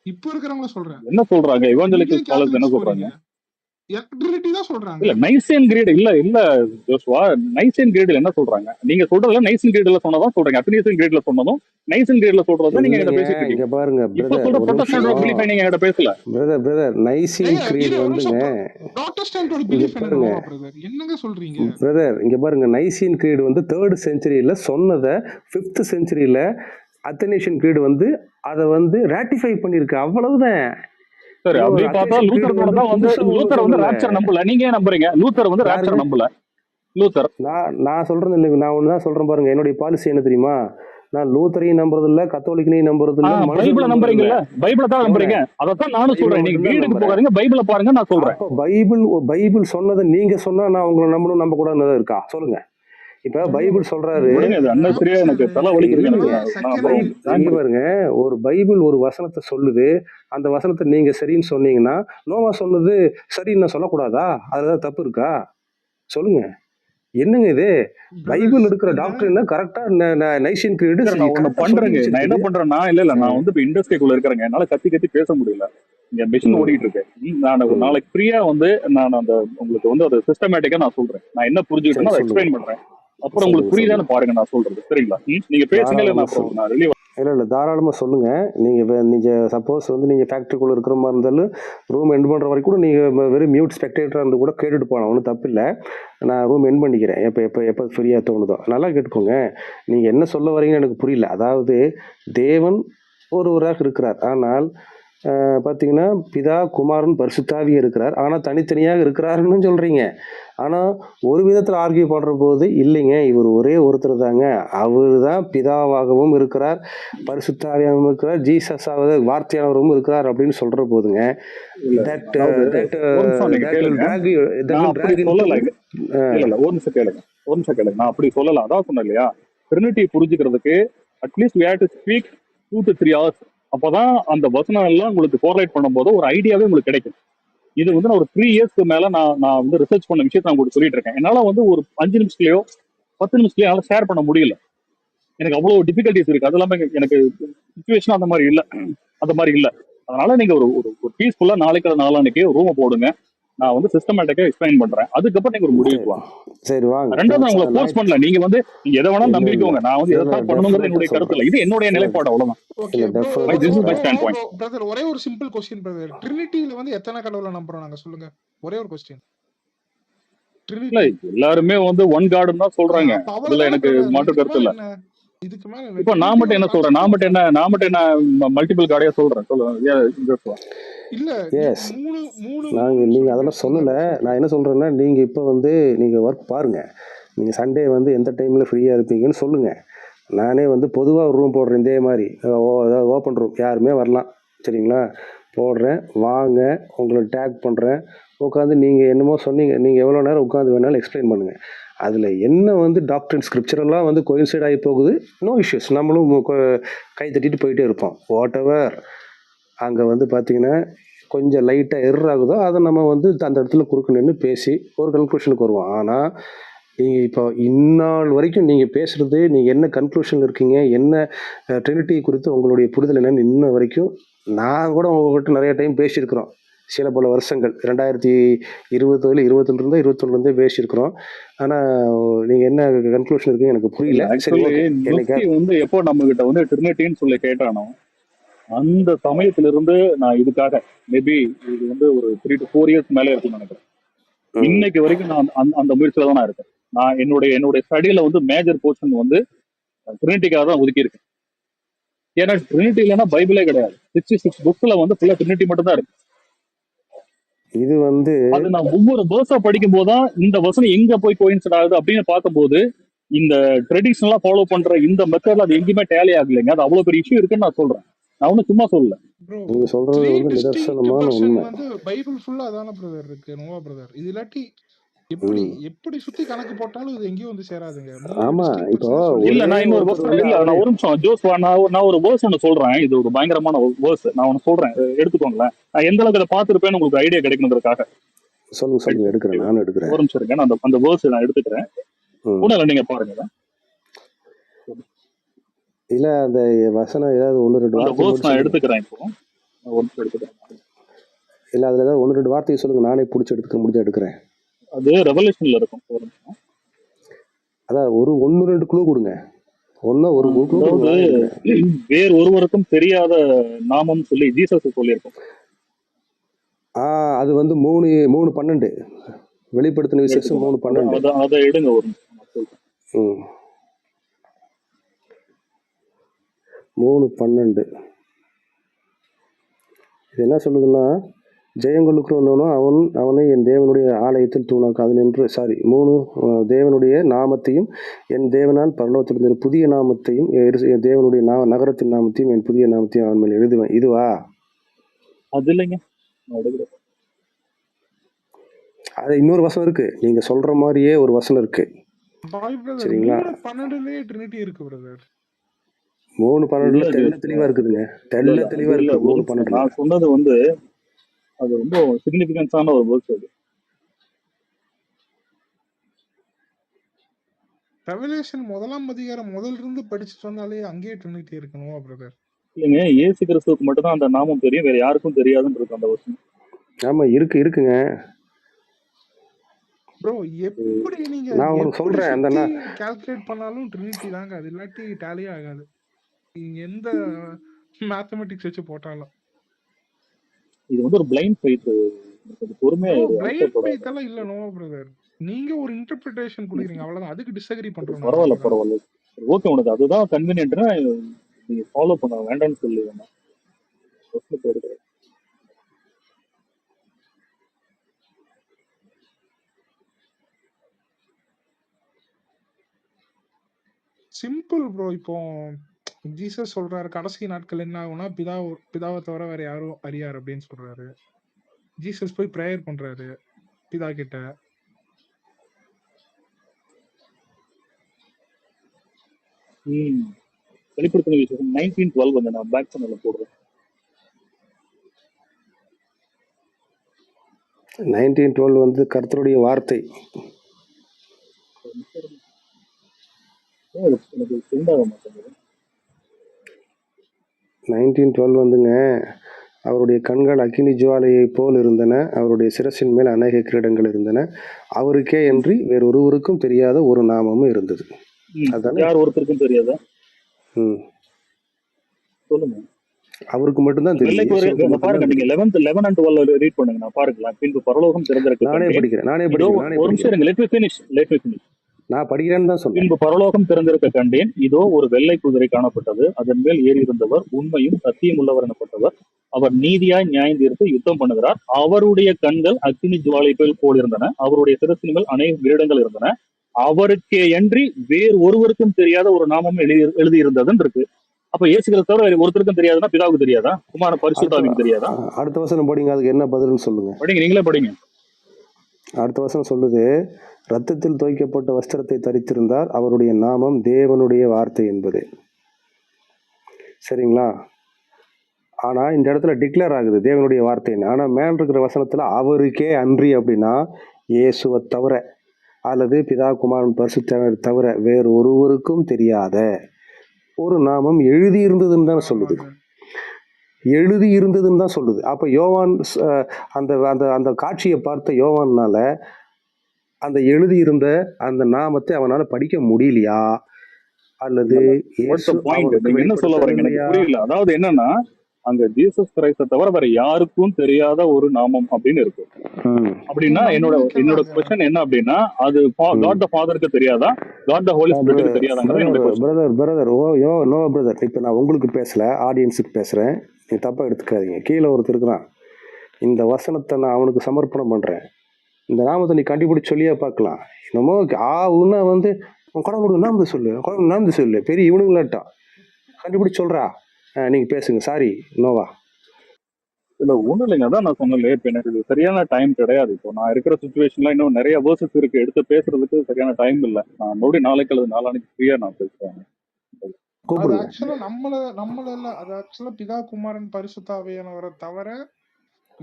இப்ப இருக்கிறவங்க சொல்றேன். என்ன சொல்றாங்க இவாஞ்சலிக்கல் ஸ்காலர்ஸ்? என்ன சொல்றாங்க? ட்ரினிட்டி தான் சொல்றாங்க. இல்ல நைசின் கிரீட் இல்ல ஜோஷுவா, நைசின் கிரீட்ல என்ன சொல்றாங்க? நீங்க சொல்றதுல நைசின் கிரீட்ல சொன்னதான் சொல்றீங்க. அத்தனீசியன் கிரீட்ல சொன்னதும் நைசின் கிரீட்ல சொல்றத நீங்க என்கிட்ட பேசிட்டு இருக்கீங்க. இங்க பாருங்க இப்ப சொல்ற ப்ராட்டஸ்டன்ட் பிலீஃப் நீங்க என்கிட்ட பேசல. பிரதர் நைசின் கிரீட் வந்துங்க, ப்ராட்டஸ்டன்ட் பிலீஃப் என்னங்க பிரதர்? என்னங்க சொல்றீங்க பிரதர்? இங்க பாருங்க, நைசின் கிரீட் வந்து 3rd centuryல சொன்னத 5th centuryல அத்தனேஷியன் கிரீட் வந்து அதை வந்து ராட்டிஃபை பண்ணிருக்கு, அவ்வளவுதான். சரி, அப்படி பார்த்தா லூத்தர் கூட தான் வந்து லூத்தர் வந்து ராப்சர் நம்பல. நீங்க ஏன் நம்புறீங்க? லூத்தர் வந்து ராப்சர் நம்பல. லூத்தர் நான் சொல்றது இல்லை, நான் ஒண்ணுதான் சொல்றேன் பாருங்க. என்னுடைய பாலிசி என்ன தெரியுமா? நான் லூத்தரையும் நம்புறது இல்ல, கத்தோலிக்கனையும் நம்புறது இல்ல, பைபிள நம்புறீங்கல்ல, பைபிள தான் நம்புறீங்க. அதான் நானும் சொல்றேன். நீங்க வீடுக்கு போகாதீங்க, பைபிள பாருங்க நான் சொல்றேன். பைபிள் சொன்னதை நீங்க சொன்னா நான் உங்களை நம்பணும் நம்ப கூடாது இருக்கா? சொல்லுங்க. இப்ப பைபிள் சொல்றாரு, எனக்கு தலை வலிக்குது. பாருங்க, ஒரு பைபிள் ஒரு வசனத்தை சொல்லுது, அந்த வசனத்தை நீங்க சரின்னு சொன்னீங்கன்னா நோவா சொன்னது சரின்னு சொல்லக்கூடாதா? அதுதான் தப்பு இருக்கா? சொல்லுங்க. என்னங்க இது? பைபிள் இருக்கிற டாக்டர் கரெக்டா நைசின் கிரீட் ஒண்ணு பண்றேங்க. நான் என்ன பண்றேன்னா, இல்ல நான் வந்து இப்ப இண்டஸ்ட்ரிக்குள்ள இருக்கிறேங்க, என்னால கத்தி கத்தி பேச முடியல. இங்க மிஷின் ஓடிட்டு இருக்கு. நான் ஒரு நாளைக்கு ஃப்ரீயா வந்து நான் அந்த உங்களுக்கு வந்து அதை சிஸ்டமேட்டிக்கா நான் சொல்றேன். நான் என்ன புரிஞ்சுக்கிட்டேன்னு அதை எக்ஸ்பிளைன் பண்றேன். அப்புறம் உங்களுக்கு புரியுதான்னு பாருங்க நான் சொல்றது. சரிங்களா? நீங்க பேசுங்க, நான் வெளியே இல்லை தாராளமாக சொல்லுங்க. நீங்கள் சப்போஸ் வந்து நீங்கள் ஃபேக்ட்ரிக்குள்ளே இருக்கிற மாதிரி இருந்தாலும் ரூம் எண்ட் பண்ணுற வரைக்கும் கூட நீங்கள் வெறும் மியூட் ஸ்பெக்டேட்டராக இருந்து கூட கேட்டுட்டு போகலாம், ஒன்றும் தப்பு இல்லை. நான் ரூம் எண்ட் பண்ணிக்கிறேன் எப்போ ஃப்ரீயாக தோணுதோ. நல்லா கேட்டுக்கோங்க. நீங்கள் என்ன சொல்ல வரீங்கன்னு எனக்கு புரியல. அதாவது தேவன் ஒருவராக இருக்கிறார், ஆனால் பார்த்தீங்கன்னா பிதா குமாரன் பரிசுத்தாவி இருக்கிறார், ஆனால் தனித்தனியாக இருக்கிறாருன்னு சொல்கிறீங்க. ஆனால் ஒரு விதத்தில் ஆர்கியூ பண்ணுற போது இல்லைங்க, இவர் ஒரே ஒருத்தர் தாங்க, அவர் தான் பிதாவாகவும் இருக்கிறார், பரிசுத்தாவியாகவும் இருக்கிறார், ஜீசஸாவது வார்த்தையானவரும் இருக்கிறார் அப்படின்னு சொல்கிற போதுங்க, ஒரு நிமிஷம் கேளுங்க. நான் அப்படி சொல்லலாம், அதான் சொன்னேன் இல்லையா, ட்ரினிட்டி புரிஞ்சுக்கிறதுக்கு at least we have to speak 2 to 3 hours. அப்பதான் அந்த வசனம் எல்லாம் உங்களுக்கு கோரிலேட் பண்ணும்போது ஒரு ஐடியாவே உங்களுக்கு கிடைக்கும். இது வந்து நான் ஒரு 3 இயர்ஸ்க்கு மேல நான் வந்து ரிசர்ச் பண்ண விஷயத்தை நான் உங்களுக்கு சொல்லிட்டு இருக்கேன். என்னால வந்து ஒரு 5 நிமிஷத்துலயோ 10 நிமிஷத்துலயோ என்னால ஷேர் பண்ண முடியல. எனக்கு அவ்வளவு டிஃபிகல்டிஸ் இருக்கு. அது இல்லாம எனக்கு சிச்சுவேஷன் அந்த மாதிரி இல்ல. அதனால நீங்க ஒரு பீஸ்ஃபுல்லா நாளைக்கு நாளான்னைக்கு ரூமை போடுங்க. நான் வந்து சிஸ்டமேட்டிக்கா எக்ஸ்பிளைன் பண்றேன். அதுக்கப்புறம் நீங்க ஒரு முடிவுக்கு வாங்க. சரி வாங்க. ரெண்டாவது நான் உங்களை போஸ்ட் பண்ணல. நீங்க வந்து நீங்க எதை வேணாலும் நம்பிக்கோங்க. நான் வந்து எதை பண்ணணுங்கிறது என்னுடைய கருத்து இல்லை. இது என்னுடைய நிலைப்பாடு, அவ்வளவுதான். பிரதர், ஒரே ஒரு சிம்பிள் क्वेश्चन பிரதர். ட்ரினிட்டில வந்து எத்தனை கடவுளை நம்புறோம் நாங்க சொல்லுங்க? ஒரே ஒரு क्वेश्चन. எல்லாருமே வந்து ஒன் காட்னு தான் சொல்றாங்க. அதுல எனக்கு மாற்று கருத்து இல்ல. இதுக்கு மேல இல்ல. இப்ப நான் மட்டும் ட்ரினிட்டியோட என்ன சொல்றேன், கான்செப்ட் நான் மட்டும் என்ன மல்டிபிள் கார்டையா சொல்றேன். சொல்லுங்க. இல்ல. எஸ். மூணு மூணு நீங்கள் மூணுன்னு நீங்கள் சொல்லிட்டு அதெல்லாம் சொல்லலை. நான் சொல்றீங்க. என்ன சொல்கிறேன்னா, நீங்கள் இப்போ வந்து நீங்கள் ஒர்க் பாருங்கள். நீங்கள் சண்டே வந்து எந்த டைமில் ஃப்ரீயாக இருப்பீங்கன்னு சொல்லுங்கள். நானே வந்து பொதுவாக ஒரு ரூம் போடுறேன், இதே மாதிரி அதாவது ஓப்பன் ரூம், யாருமே வரலாம், சரிங்களா? போடுறேன், வாங்க, உங்களை டேக் பண்ணுறேன், உட்காந்து நீங்கள் என்னமோ சொன்னீங்க, நீங்கள் எவ்வளோ நேரம் உட்காந்து வேணாலும் எக்ஸ்பிளைன் பண்ணுங்கள். அதில் என்ன வந்து டாக்டரின் ஸ்கிரிப்சரெல்லாம் வந்து கோயின்சைட் ஆகி போகுது, நோ இஷ்யூஸ், நம்மளும் கை தட்டிட்டு போயிட்டே இருப்போம். வாட் எவர் அங்கே வந்து பார்த்தீங்கன்னா கொஞ்சம் லைட்டாக எர்ரர் ஆகுதோ அதை நம்ம வந்து அந்த இடத்துல குறுக்கு நின்று பேசி ஒரு கன்க்ளூஷனுக்கு வருவோம். ஆனால் நீங்கள் இப்போ இந்நாள் வரைக்கும் நீங்கள் பேசுகிறது, நீங்கள் என்ன கன்க்ளூஷனில் இருக்கீங்க, என்ன ட்ரினிட்டி குறித்து உங்களுடைய புரிதல் என்னன்னு இன்ன வரைக்கும் நான் கூட உங்கள்கிட்ட நிறைய டைம் பேசியிருக்கிறோம். சில பல வருஷங்கள் 2020 21 பேசியிருக்கிறோம். ஆனால் நீங்கள் என்ன கன்க்ளூஷன் இருக்கீங்க எனக்கு புரியல. சரி, ஆக்சுவலி ஓகே. நுஸ்தி வந்து எப்போ நம்ம கிட்ட வந்து ட்ரினிட்டின்னு சொல்லி கேட்டானோ அந்த சமயத்துல இருந்து நான் இதுக்காக மேபி இது வந்து ஒரு 3 to 4 இயர்ஸ் மேலே இருக்கும்னு நினைக்கிறேன். இன்னைக்கு வரைக்கும் நான் அந்த முயற்சியில தான் நான் இருக்கேன். நான் என்னுடைய ஸ்டடியில வந்து மேஜர் போர்ஷன் வந்து ட்ரினிட்டிக்காக தான் ஒதுக்கி இருக்கேன். ஏன்னா ட்ரினிட்டி இல்லைன்னா பைபிளே கிடையாது. 66 புக்ஸ்ல வந்து ஃபுல்லா ட்ரினிட்டி மட்டும் தான் இருக்கு. இது வந்து அது நான் ஒவ்வொரு வேர்ஸா படிக்கும் போதுதான் இந்த வசனம் எங்க போய் கோயின்சைட் ஆகுது அப்படின்னு பார்க்கும்போது இந்த ட்ரெடிஷனலா ஃபாலோ பண்ற இந்த மெத்தட்ல அது எங்கேயுமே டேலி ஆகலைங்க. அது அவ்வளவு பெரிய இஷ்யூ இருக்குன்னு நான் சொல்றேன். நான் ஒன்னும் சும்மா சொல்லல. ப்ரோ நீங்கள் சொல்கிறது 3 வந்து distinct நிதர்சனமான version உண்மை. வந்து பைபிள் ஃபுல்லா அதான பிரதர் இருக்கு, நோவா பிரதர். இது இல்லாட்டி எப்படி ம் எப்படி சுத்தி கணக்கு போட்டாலும் இது எங்கேயும் வந்து சேராதுங்க. 3 ஆமா, distinct இப்போ version இல்ல சொல்றீங்க. நான் இன்னொரு ஒருத்தர் verse வந்து இல்ல அவரே நான் ஒரு நிமிஷம் ஜோஸ் நான் ஒரு வேர்ஸ் ஒன்று சொல்றேன். இது ஒரு பயங்கரமான வேர்ஸ். நான் ஒன்று சொல்றேன், எடுத்துக்கோங்களேன். நான் எந்த அளவுக்கு அதை பார்த்துருப்பேன்னு உங்களுக்கு ஐடியா கிடைக்கணுங்கிறதுக்காக. சொல்லுங்க, எடுக்கிறேன், நானும் எடுக்கிறேன். ஒரு நிமிஷம் இருக்கேன், நான் அந்த வேர்ஸ் நான் எடுத்துக்கிறேன். ஒன்றும் நீங்க பாருங்க. இல்ல அந்த வசனம் ஏதாவது ஒன்று ரெண்டு அந்த வார்த்தை வேர்ஸ் மட்டும் நான் சொல்லுங்க. எடுத்துக்கிறேன். இப்போ ஒரு நிமிஷம் எடுத்துக்கிறேன். இல்ல அதுல ஏதாவது ஒன்று ரெண்டு வார்த்தையை சொல்லுங்க, நானே பிடிச்சி முடிஞ்சா எடுக்கிறேன். அது ரெவல்யூஷன்ல இருக்கும். ஒரு நிமிஷம். அதான் ஒன்று ரெண்டு குழு கொடுங்க. ஒரு குழு கொடுங்க, நானே எடுக்கிறேன். வேறு ஒருவருக்கும் தெரியாத நாமம் சொல்லி ஜீசஸ் சொல்லியிருக்கோம். அது வந்து 3:12 வெளிப்படுத்தின விசேஷம் 3:12. அதை எடுங்க ஒரு நிமிஷம். 3:12 இது என்ன சொல்லுதுன்னா, ஜெயங்கொள்ளுக்கிறவனும் அவனை என் தேவனுடைய ஆலயத்தில் தூணாக்கு அது நின்று தேவனுடைய நாமத்தையும் என் தேவனால் பரலோகத்திலிருந்து புதிய நாமத்தையும் என் தேவனுடைய நகரத்தின் நாமத்தையும் என் புதிய நாமத்தையும் அவன் மேல் எழுதுவேன். இதுவா? அது இல்லைங்க, அது இன்னொரு வசனம் இருக்கு, நீங்க சொல்ற மாதிரியே ஒரு வசனம் இருக்கு, சரிங்களா? 3:12 ட்ரினிட்டி இருக்கு பிரதர். 3:12 தெள்ள தெளிவா இருக்குதுங்க, தெள்ள தெளிவா இருக்கு. 3:12 நான் சொன்னது வந்து அது ரொம்ப சிக்னிபிகன்ஸான ஒரு வேர்ஸ். அது ரெவலேஷன் 1ஆம் அதிகாரம் முதல்ல இருந்து படிச்சுட்டு வந்தாலே அங்கேயே ட்ரினிட்டி இருக்கணும் பிரதர். இல்லைங்க, இயேசு கிறிஸ்துவுக்கு மட்டும் தான் அந்த நாமம் தெரியும், வேற யாருக்கும் தெரியாதுன்னு இருக்கு அந்த வசனம். ஆமா, இருக்குங்க ப்ரோ. எப்படி நீங்க நான் உங்களுக்கு சொல்றேன், அந்த கால்குலேட் பண்ணாலும் ட்ரினிட்டி தாங்க, அது இல்லாட்டி டேலி ஆகாது. நீங்க எந்த மேத்தமெட்டிக்ஸ் வச்சு போட்டாலும். இது வந்து ஒரு பிளைண்ட் ஃபெய்த். பொறுமையா பிளைண்ட் ஃபெய்த் எல்லாம் இல்ல நோ பிரதர். நீங்க ஒரு இன்டர்பிரேஷன் கொடுக்குறீங்க, அவ்வளவுதான். அதுக்கு டிஸ்அக்ரி பண்றோம். பரவாயில்ல. ஓகே, உனக்கு அதுதான் கன்வீனியன்ட்னா நீங்க ஃபாலோ பண்ண வேண்டாம்னு சொல்லி வேண்டாம். Simple bro. இப்போ ஜீசஸ் சொல்றாரு கடைசி நாட்கள் என்ன ஆகும்னா பிதாவை தவிர வேற யாரும் அறியார் அப்படின்னு சொல்றாரு. ஜீசஸ் போய் பிரேயர் பண்றாரு பிதா கிட்ட. வெளிப்படுத்தின விசேஷம் 19:12 வந்து நான் பேக் சேனல்ல போடுறேன். 19:12 வந்து கர்த்தருடைய வார்த்தை. எனக்கு சென்ட் ஆக மாட்டேங்குது. 19:12 வந்துங்க, அவருடைய கண்கள் அக்கினி ஜுவாலையை போல் இருந்தன, அவருடைய சிரசின் மேல் அநேக கிரீடங்கள் இருந்தன, அவருக்கே அன்றி வேறு ஒருவருக்கும் தெரியாத ஒரு நாமமும் இருந்தது. யார் ஒருத்தருக்கும் தெரியாதா? சொல்லுங்க. அவருக்கு மட்டும்தான் தெரியும். பாருங்க, நீங்க 11 and 12 ரீட் பண்ணுங்க, நான் பாருங்களேன். பின்பு பரலோகம் திறந்திருக்கு. நானே படிக்கிறேன். ஒரு நிமிஷம் இருங்க, let me finish. நான் படிக்கிறேன்னு தான் சொன்னேன். பின்பு பரலோகம் திறந்திருக்க கண்டேன், இதோ ஒரு வெள்ளை குதிரை காணப்பட்டது, அதன் மேல் ஏறி இருந்தவர் உண்மையும் சத்தியம் உள்ளவர் எனப்பட்டவர், அவர் நீதியாய் நியாயம் தீர்த்து யுத்தம் பண்ணுகிறார், அவருடைய கண்கள் அக்கினி ஜுவாலைகள் போல் இருந்தன, அவருடைய சிரசின் மேல் அநேக கிரீடங்கள் இருந்தன, அவருக்கே அன்றி வேறு ஒருவருக்கும் தெரியாத ஒரு நாமம் எழுதியிருந்ததுன்னு இருக்கு. அப்ப இயேசுகளை தவிர வேற ஒருத்தருக்கும் தெரியாதுன்னா பிதாவுக்கு தெரியாதா? குமார அடுத்த பரிசுத்தாவிக்கு தெரியாதா? அடுத்த வசனம் படிங்க, அதுக்கு என்ன பதில்னு சொல்லுங்க. படிங்க, நீங்களே படிங்க. அடுத்த வசனம் சொல்லுது, இரத்தத்தில் தோய்க்கப்பட்ட வஸ்திரத்தை தரித்திருந்தார், அவருடைய நாமம் தேவனுடைய வார்த்தை என்பது. சரிங்களா? ஆனா இந்த இடத்துல டிக்ளேர் ஆகுது தேவனுடைய வார்த்தைன்னு. ஆனா மேல் இருக்கிற வசனத்துல அவருக்கே அன்றி அப்படின்னா இயேசுவை தவிர அல்லது பிதா குமாரன் பரிசுத்தர் தவிர வேறு ஒருவருக்கும் தெரியாத ஒரு நாமம் எழுதி இருந்ததுன்னு தான் சொல்லுது. ஆமாங்க. எழுதி இருந்ததுன்னு தான் சொல்லுது. அப்ப யோவான் அந்த அந்த அந்த காட்சியை பார்த்த யோவான்னால அந்த எழுதி இருந்த அந்த நாமத்தை அவனால படிக்க முடியலையா அல்லது What's the இயேசு point? அவனுக்கு நீங்க என்ன சொல்ல வரீங்க? எனக்கு வெளிப்படுத்தவில்லையா? புரியல. அதாவது என்னன்னா, அங்க ஜீசஸ் கிரைஸ்ட தவிர வேற யாருக்கும் தெரியாத ஒரு நாமம் அப்படின்னு இருக்கு. ம், அப்படின்னா என்னோட நம்மளுக்கெல்லாங்க. கொஸ்டின் என்ன அப்படின்னா, அது ம். காட் த ஃபாதருக்கு தெரியாதா, காட் த ஹோலி ஸ்பிரிட்டுக்கு தெரியாதாங்கிறது என்னோட கொஸ்டின். Brother no brother. இப்போ நான் உங்களுக்கு பேசல, ஆடியன்ஸுக்கு பேசுகிறேன். நீ தப்பாக எடுத்துக்காதீங்க. கீழே ஒருத்தர் இருக்கிறான், இந்த வசனத்தை நான் அவனுக்கு சமர்ப்பணம் பண்ணுறேன், இந்த நாமத்தை நீ கண்டுபிடிச்சு சொல்லியே பார்க்கலாம். என்னமோ ஆவுன்னா வந்து உன் கடவுளுக்கு நாமத்தை சொல்லு, கடவுள் நாமத்தை சொல்லு, பெரிய இவனுங்களாட்டம் கண்டுபிடிச்சு சொல்கிறா. நீங்கள் பேசுங்க. சாரி நோவா. இல்ல ஒண்ணும் இல்லைங்க, அதான் நான் சொன்னேன். இப்ப எனக்கு இது சரியான டைம் கிடையாது. இப்போ நான் இருக்கிற சுச்சுவேஷன்ல இன்னும் நிறைய வேர்சஸ் இருக்கு, எடுத்து பேசுறதுக்கு சரியான டைம் இல்லை. நான் மறுபடியும் நாளைக்கு அல்லது நாளானைக்கு ஃப்ரீயா நான் பேசுறேன். அது கூப்பிடுங்க. ஆக்சுவலா நம்மள இல்ல, அது ஆக்சுவலா பிதா குமாரன் பரிசுத்தாவியானவரை தவிர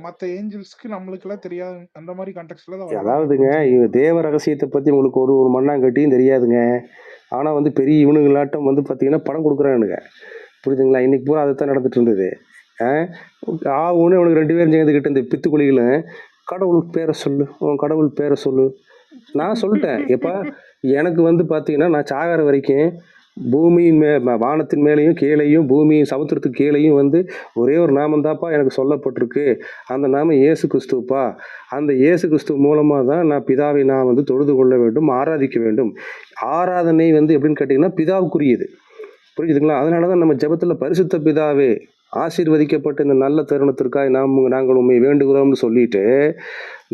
மத்த ஏஞ்சல்ஸ்க்கு நம்மளுக்கு எல்லாம் தெரியாது. அந்த மாதிரி கான்டெக்ட்ல தான் வருவாங்க அதாவதுங்க, அப்படின்னு இவ தேவ ரகசியத்தை பற்றி உங்களுக்கு ஒரு ஒரு மண்ணாங்கட்டியும் தெரியாதுங்க. ஆனால் வந்து பெரிய இவனுங்களாட்டம் வந்து பார்த்தீங்கன்னா பணம் கொடுக்குறானுங்க. புரியுதுங்களா? இன்னைக்கு பூரா அதை தான் நடந்துட்டு இருந்தது. ஒன்று உனக்கு 2 பேரும் சேர்ந்துக்கிட்டு இந்த பித்துக்குழிகளும் கடவுள் பேரை சொல்லு, உன் கடவுள் பேரை சொல்லு. நான் சொல்லிட்டேன் எப்பா, எனக்கு வந்து பார்த்தீங்கன்னா நான் சாகிற வரைக்கும் பூமியின் வானத்தின் மேலேயும் கீழேயும் பூமியின் சமுத்திரத்துக்கு கீழேயும் வந்து ஒரே ஒரு நாமம் தான்ப்பா எனக்கு சொல்லப்பட்டிருக்கு. அந்த நாமம் இயேசு கிறிஸ்துப்பா. அந்த இயேசு கிறிஸ்து மூலமாக தான் நான் பிதாவை நான் வந்து தொழுது கொள்ள வேண்டும், ஆராதிக்க வேண்டும். ஆராதனை வந்து எப்படின்னு கேட்டிங்கன்னா பிதாவுக்குரியது. புரியுதுங்களா? அதனால தான் நம்ம ஜெபத்தில் பரிசுத்த பிதாவே ஆசீர்வதிக்கப்பட்ட இந்த நல்ல தருணத்திற்காக நாங்கள் உண்மை வேண்டுகிறோம்னு சொல்லிட்டு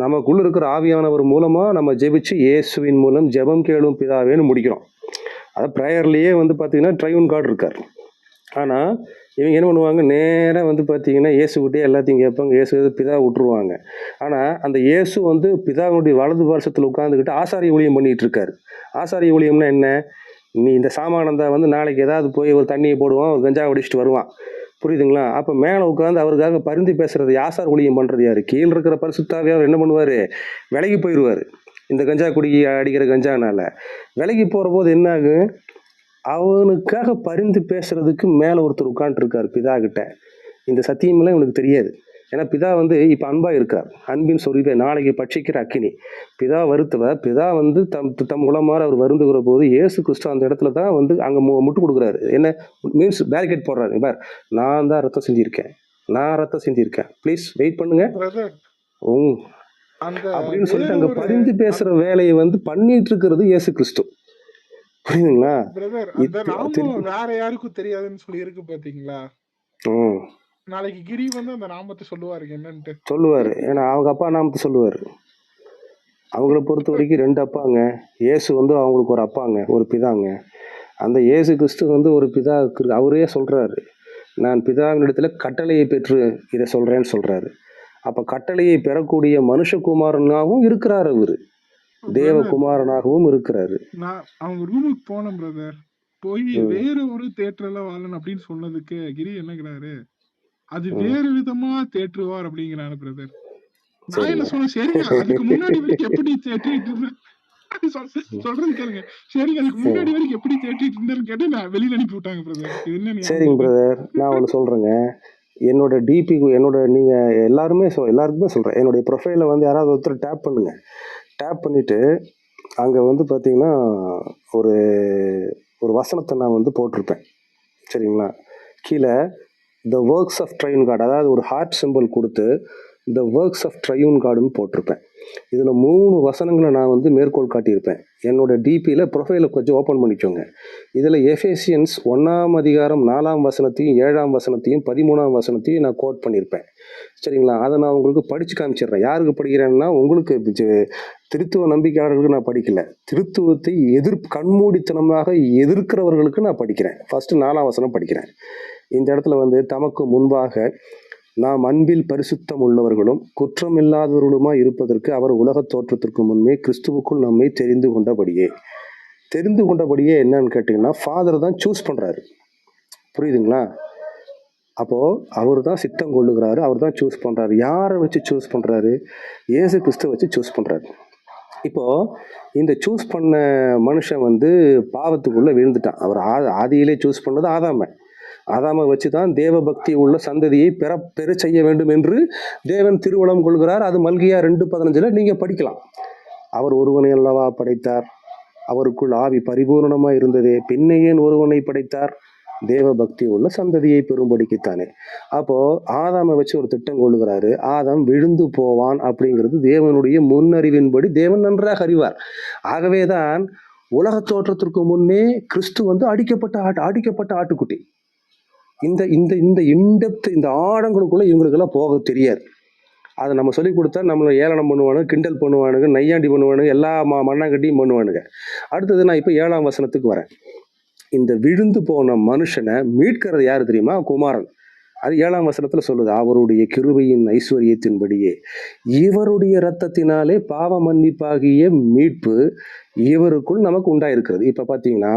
நமக்குள்ள இருக்கிற ஆவியானவர் மூலமா நம்ம ஜெபிச்சு இயேசுவின் மூலம் ஜெபம் கேளும் பிதாவேன்னு முடிக்கிறோம். அது ப்ரேயர்லேயே வந்து பார்த்தீங்கன்னா ட்ரையூன் காட் இருக்கார். ஆனால் இவங்க என்ன பண்ணுவாங்க, நேராக வந்து பார்த்தீங்கன்னா இயேசுக்கிட்டே எல்லாத்தையும் கேட்பாங்க, இயேசு பிதா விட்டுருவாங்க. ஆனால் அந்த இயேசு வந்து பிதாவுடைய வலது வருஷத்தில் உட்காந்துக்கிட்டு ஆசாரிய ஊழியம் பண்ணிட்டு இருக்காரு. ஆசாரிய ஊழியம்னா என்ன? நீ இந்த சாமானந்தா வந்து நாளைக்கு ஏதாவது போய் ஒரு தண்ணியை போடுவான், ஒரு கஞ்சா அடிச்சுட்டு வருவான். புரியுதுங்களா? அப்போ மேலே உட்காந்து அவருக்காக பரிந்து பேசுறது ஆசார் ஊழியம் பண்ணுறது யாரு? கீழே இருக்கிற பரிசுத்தாவியார் என்ன பண்ணுவார்? விலகி போயிடுவார். இந்த கஞ்சா அடிக்கிற கஞ்சானால விலகி போகிற போது என்ன ஆகும்? அவனுக்காக பரிந்து பேசுறதுக்கு மேலே ஒருத்தர் உட்காந்துருக்காரு பிதா கிட்ட. இந்த சத்தியமெல்லாம் இவனுக்கு தெரியாது. ஏன்னா பிதா வந்து இப்போ அன்பாக இருக்கார். அன்பின் சொல்லிட்டு நாளைக்கு பட்சிக்கிற அக்கினி. பிதா வருத்தவர். பிதா வந்து தம் உளமாற அவர் வருந்துகிற போது இயேசு கிறிஸ்து அந்த இடத்துல தான் வந்து அங்கே முட்டு கொடுக்குறாரு. என்ன மீன்ஸ் பேரிகேட் போடுறாரு. பார், நான் தான் ரத்தம் செஞ்சிருக்கேன், ப்ளீஸ் வெயிட் பண்ணுங்க அப்படின்னு சொல்லிட்டு அங்கே பரிந்து பேசுகிற வேலையை வந்து பண்ணிட்டு இருக்கிறது இயேசு கிறிஸ்து. புரியுதுங்களா? வேற யாருக்கும் தெரியாதுன்னு சொல்லி இருக்கு பாத்தீங்களா? நாளைக்கு கிரி வந்து அந்த நாமத்தை சொல்லுவாரு என்னன்ட்டு சொல்லுவாரு. ஏன்னா அவங்க அப்பா நாமத்தை சொல்லுவாரு. அவங்கள பொறுத்த வரைக்கும் 2 அப்பாங்க. இயேசு வந்து அவங்களுக்கு ஒரு அப்பாங்க, ஒரு பிதாங்க. அந்த இயேசு கிறிஸ்து வந்து ஒரு பிதா, அவரே சொல்றாரு, நான் பிதாவினிடத்துல கட்டளையை பெற்று இதை சொல்றேன்னு சொல்றாரு. அப்ப கட்டளையை பெறக்கூடிய மனுஷகுமாரனாகவும் இருக்கிறார், அவரு தேவகுமாரனாகவும் இருக்கிறாரு. நான் அவங்க ரூமுக்கு போனேன் பிரதர். போய் வேற ஒரு தேட்டர்ல வாழணும் அப்படின்னு சொன்னதுக்கு கிரி என்னங்கிறாரு, அது வேறு விதமா தேற்றுவார் அப்படிங்கிறாரு பிரதர். நான் என்ன சொன்னேன், சரிங்க அதுக்கு முன்னாடி வரைக்கும் எப்படி தேற்றிட்டு இருந்தேன் சொல்றது கேளுங்க. சரிங்க அதுக்கு முன்னாடி வரைக்கும் எப்படி தேற்றிட்டு இருந்தேன்னு கேட்டு நான் வெளியில அனுப்பி விட்டாங்க பிரதர். சரிங்க பிரதர், நான் ஒன்று சொல்றேங்க. என்னோட டிபி, நீங்கள் எல்லாருக்குமே சொல்கிறேன், என்னுடைய ப்ரொஃபைலை வந்து யாராவது ஒருத்தர் டேப் பண்ணுங்க. டேப் பண்ணிவிட்டு அங்கே வந்து பார்த்தீங்கன்னா ஒரு ஒரு வசனத்தை நான் வந்து போட்டிருப்பேன். சரிங்களா? கீழே the works of triune God, அதாவது ஒரு ஹார்ட் சிம்பிள் கொடுத்து த ஒர்க்ஸ் ஆஃப் ட்ரையூன் காடுன்னு போட்டிருப்பேன். இதில் 3 வசனங்களை நான் வந்து மேற்கோள் காட்டியிருப்பேன். என்னோட டிபியில் ப்ரொஃபைலை கொஞ்சம் ஓப்பன் பண்ணிக்கோங்க. இதில் எஃபேசியன்ஸ் 1ஆம் அதிகாரம் 4ஆம் வசனத்தையும் 7ஆம் வசனத்தையும் 13ஆம் வசனத்தையும் நான் கோட் பண்ணியிருப்பேன். சரிங்களா? அதை நான் உங்களுக்கு படித்து காமிச்சிடுறேன். யாருக்கு படிக்கிறேன்னா, உங்களுக்கு திருத்துவ நம்பிக்கையாளர்களுக்கு நான் படிக்கல, திருத்துவத்தை கண்மூடித்தனமாக எதிர்க்கிறவர்களுக்கு நான் படிக்கிறேன். ஃபர்ஸ்ட் 4ஆம் வசனம் படிக்கிறேன். இந்த இடத்துல வந்து தமக்கு முன்பாக நாம் அன்பில் பரிசுத்தம் உள்ளவர்களும் குற்றமில்லாதவர்களுமாய் இருப்பதற்கு அவர் உலகத் தோற்றத்திற்கு முன்பே கிறிஸ்துவுக்குள் நம்மை தெரிந்து கொண்டபடியே என்னன்னு கேட்டிங்கன்னா, ஃபாதர் தான் சூஸ் பண்ணுறாரு. புரியுதுங்களா? அப்போது அவர் தான் சித்தம் கொள்ளுகிறாரு, அவர் தான் சூஸ் பண்ணுறாரு. யாரை வச்சு சூஸ் பண்ணுறாரு? இயேசு கிறிஸ்துவை வச்சு சூஸ் பண்ணுறாரு. இப்போது இந்த சூஸ் பண்ண மனுஷன் வந்து பாவத்துக்குள்ளே விழுந்துட்டான். அவர் ஆதியிலே சூஸ் பண்ணது ஆதாமை வச்சு தான் தேவ பக்தி உள்ள சந்ததியை பெற செய்ய வேண்டும் என்று தேவன் திருவுளம் கொள்கிறார். அது மல்கியா 2:15 நீங்கள் படிக்கலாம். அவர் ஒருவனை அல்லவா படைத்தார், அவருக்குள் ஆவி பரிபூர்ணமாக இருந்ததே, பின்ன ஏன் ஒருவனை படைத்தார்? தேவ பக்தி உள்ள சந்ததியை பெறும்படிக்குத்தானே. அப்போது ஆதாமை வச்சு ஒரு திட்டம் கொள்ளுகிறாரு. ஆதாம் விழுந்து போவான் அப்படிங்கிறது தேவனுடைய முன்னறிவின்படி தேவன் நன்றாக அறிவார். ஆகவே தான் உலக தோற்றத்திற்கு முன்னே கிறிஸ்து வந்து அடிக்கப்பட்ட ஆட்டுக்குட்டி. இந்த இந்த இந்த இன்டெப்த், இந்த ஆழங்களுக்குள்ள இவங்களுக்கெல்லாம் போக தெரியாது. அதை நம்ம சொல்லிக் கொடுத்தா நம்மளை ஏளனம் பண்ணுவானுங்க, கிண்டல் பண்ணுவானுங்க, நையாண்டி பண்ணுவானுங்க, எல்லா மண்ணாங்கட்டியும் பண்ணுவானுங்க. அடுத்தது நான் இப்போ 7ஆம் வசனத்துக்கு வரேன். இந்த விழுந்து போன மனுஷனை மீட்கிறது யாரு தெரியுமா? குமாரன். அது 7ஆம் வசனத்துல சொல்லுது, அவருடைய கிருபையின் ஐஸ்வர்யத்தின்படியே இவருடைய இரத்தத்தினாலே பாவ மன்னிப்பாகிய மீட்பு இவருக்குள் நமக்கு உண்டாயிருக்கிறது. இப்ப பாத்தீங்கன்னா,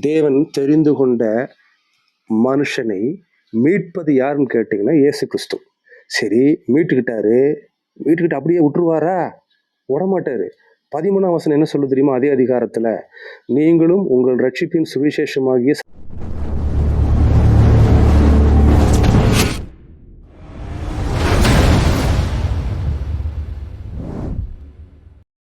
தேவன் தெரிந்து கொண்ட மனுஷனை மீட்பது யாருன்னு கேட்டிங்கன்னா இயேசு கிறிஸ்து. சரி, மீட்டுக்கிட்டு அப்படியே விட்டுருவாரா? விடமாட்டாரு. 13ஆம் வசனம் என்ன சொல்லு தெரியுமா? அதே அதிகாரத்துல, நீங்களும் உங்கள் ரட்சிப்பின் சுவிசேஷமாகிய